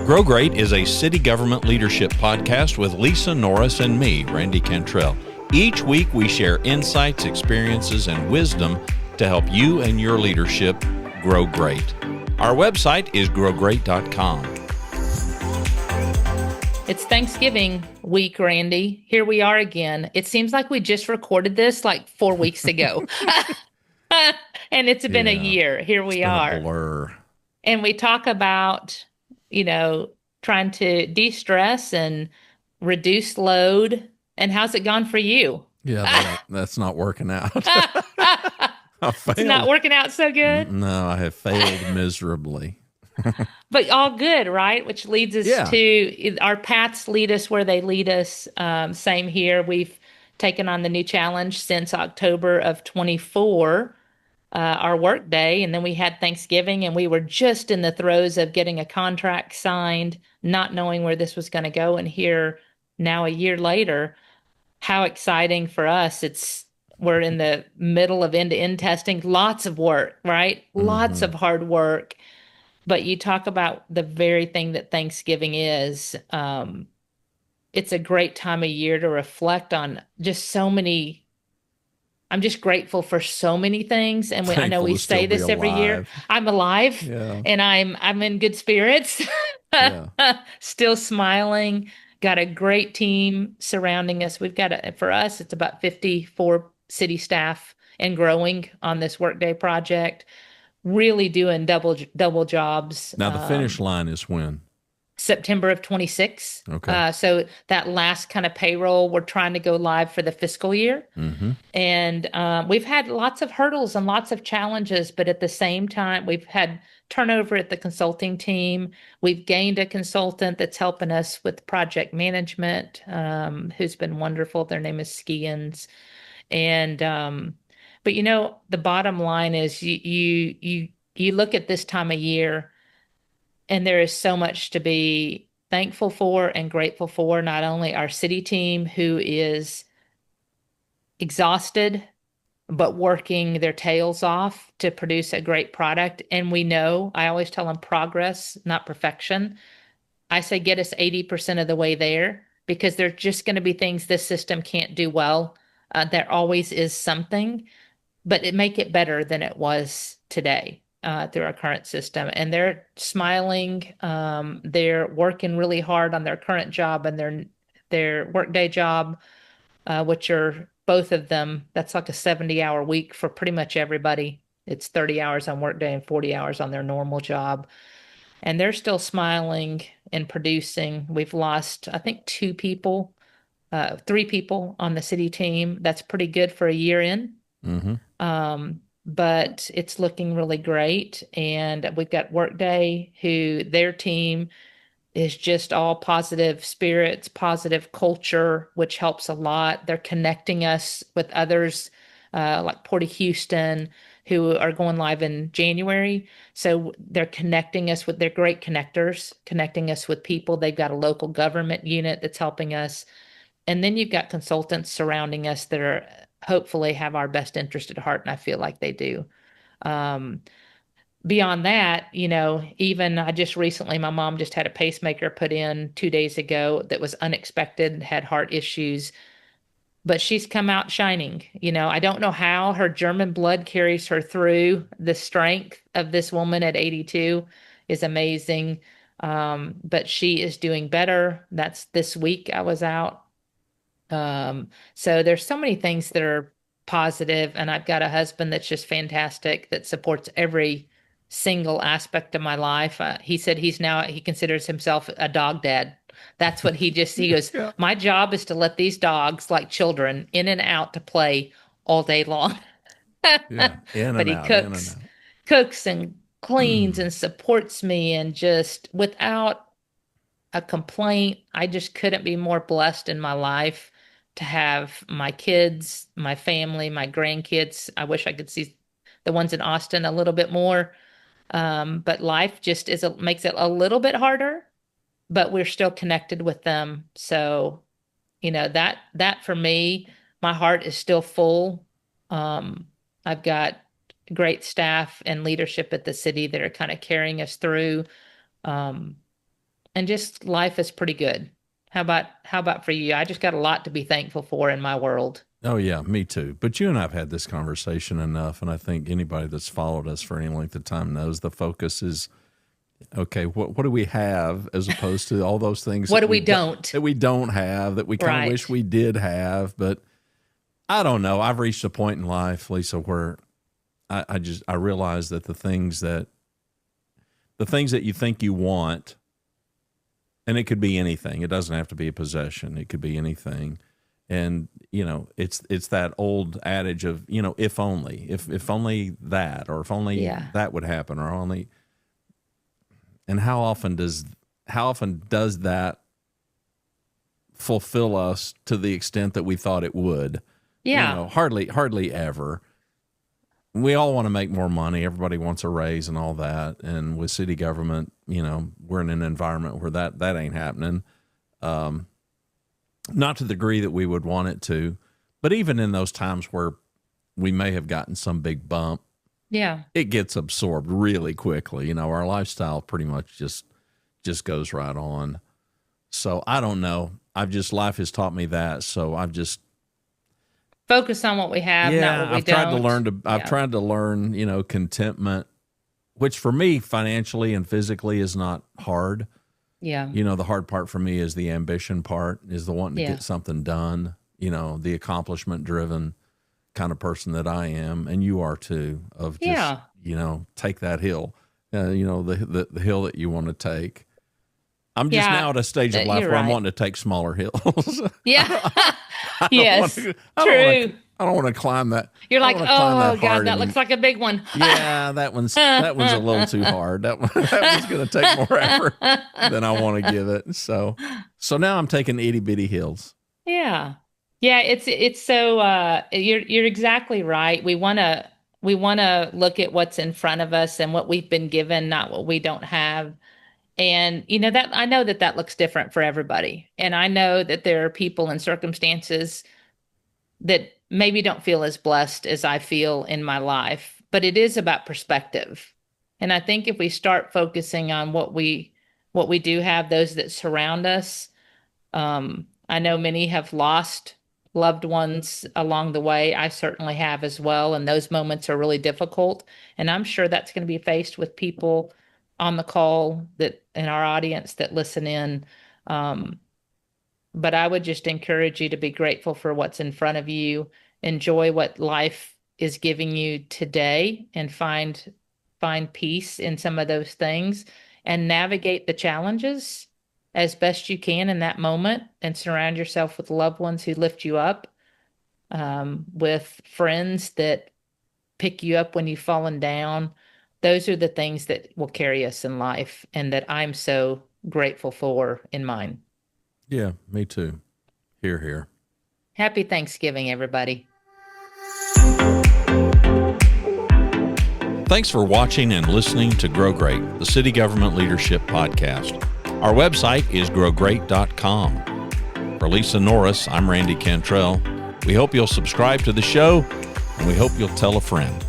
Grow Great is a city government leadership podcast with Lisa Norris and me, Randy Cantrell. Each week we share insights, experiences, and wisdom to help you and your leadership grow great. Our website is growgreat.com. It's Thanksgiving week, Randy. Here we are again. It seems like we just recorded this like 4 weeks ago. And it's been a year. Here we are. Been a blur. And we talk about, trying to de-stress and reduce load. And how's it gone for you? Yeah, that's not working out. It's not working out so good? No, I have failed miserably. But all good, right? Which leads us to our paths lead us where they lead us. Same here. We've taken on the new challenge since October of 24, our work day. And then we had Thanksgiving and we were just in the throes of getting a contract signed, not knowing where this was going to go. And here now a year later, how exciting for us. We're in the middle of end-to-end testing, lots of work, right? Lots of hard work. But you talk about the very thing that Thanksgiving is. It's a great time of year to reflect on just so many. I'm just grateful for so many things. And I know we say this every year. I'm alive and I'm in good spirits, still smiling, got a great team surrounding us. For us, it's about 54 city staff and growing on this Workday project. Really doing double jobs. Now the finish line is when? September of 26. Okay. So that last kind of payroll, we're trying to go live for the fiscal year. Mm-hmm. And we've had lots of hurdles and lots of challenges, but at the same time, we've had turnover at the consulting team. We've gained a consultant that's helping us with project management, who's been wonderful. Their name is Skians. And but the bottom line is you look at this time of year and there is so much to be thankful for and grateful for, not only our city team who is exhausted, but working their tails off to produce a great product. And I always tell them progress, not perfection. I say get us 80% of the way there because there's just going to be things this system can't do well. There always is something, but make it better than it was today through our current system. And they're smiling. They're working really hard on their current job and their workday job, which are both of them. That's like a 70-hour week for pretty much everybody. It's 30 hours on workday and 40 hours on their normal job. And they're still smiling and producing. We've lost, I think, 3 people on the city team. That's pretty good for a year in. Mm-hmm. But it's looking really great. And we've got Workday, who their team is just all positive spirits, positive culture, which helps a lot. They're connecting us with others like Port of Houston, who are going live in January. So they're connecting us with, they're great connectors, connecting us with people. They've got a local government unit that's helping us. And then you've got consultants surrounding us that are hopefully have our best interest at heart. And I feel like they do. Beyond that, even I just recently, my mom just had a pacemaker put in 2 days ago that was unexpected, had heart issues, but she's come out shining. I don't know how her German blood carries her through. The strength of this woman at 82 is amazing. But she is doing better. That's this week I was out. So there's so many things that are positive, and I've got a husband that's just fantastic that supports every single aspect of my life. He said he considers himself a dog dad. That's what he goes, my job is to let these dogs like children in and out to play all day long. But he cooks and cleans and supports me, and just without a complaint, I just couldn't be more blessed in my life to have my kids, my family, my grandkids. I wish I could see the ones in Austin a little bit more. But life just makes it a little bit harder, but we're still connected with them. So, that for me, my heart is still full. I've got great staff and leadership at the city that are kind of carrying us through. And and just life is pretty good. How about for you? I just got a lot to be thankful for in my world. Oh yeah, me too. But you and I've had this conversation enough, and I think anybody that's followed us for any length of time knows the focus is, okay, what do we have as opposed to all those things What that do we don't? that we don't have, that we kind of Right. wish we did have. But I don't know. I've reached a point in life, Lisa, where I realize that the things that you think you want, and it could be anything. It doesn't have to be a possession. It could be anything. And, you know, it's that old adage of, you know, if only that, or if only Yeah. that would happen, or only. And how often does that fulfill us to the extent that we thought it would? Yeah. You know, hardly ever. We all want to make more money. Everybody wants a raise and all that. And with city government, you know, we're in an environment where that ain't happening. Not to the degree that we would want it to, but even in those times where we may have gotten some big bump, Yeah. it gets absorbed really quickly. You know, our lifestyle pretty much just goes right on. So I don't know. Life has taught me that. So I've just, Focus on what we have, not what we I've tried don't. I've tried to learn, you know, contentment, which for me financially and physically is not hard. Yeah. You know, the hard part for me is the ambition part, is the wanting to Yeah. get something done, you know, the accomplishment driven kind of person that I am. And you are too, of just, Yeah. you know, take that hill, you know, the hill that you want to take. I'm just Yeah, now at a stage of life you're where I'm right. wanting to take smaller hills. Yeah. I don't Yes. wanna- True. I don't want to climb that. You're I like, don't wanna climb oh that God, hard that anymore." looks like a big one. Yeah, that one's a little too hard. That one's going to take more effort than I want to give it. So now I'm taking itty bitty hills. Yeah. Yeah, it's so you're exactly right. We want to look at what's in front of us and what we've been given, not what we don't have. And you know that I know that looks different for everybody. And I know that there are people and circumstances that maybe don't feel as blessed as I feel in my life, but it is about perspective. And I think if we start focusing on what we do have, those that surround us, I know many have lost loved ones along the way. I certainly have as well. And those moments are really difficult. And I'm sure that's going to be faced with people on the call that in our audience that listen in. But I would just encourage you to be grateful for what's in front of you, enjoy what life is giving you today, and find peace in some of those things, and navigate the challenges as best you can in that moment, and surround yourself with loved ones who lift you up, with friends that pick you up when you've fallen down. Those are the things that will carry us in life, and that I'm so grateful for in mine. Yeah, me too. Hear, hear. Happy Thanksgiving, everybody. Thanks for watching and listening to Grow Great, the City Government Leadership Podcast. Our website is growgreat.com. For Lisa Norris, I'm Randy Cantrell. We hope you'll subscribe to the show, and we hope you'll tell a friend.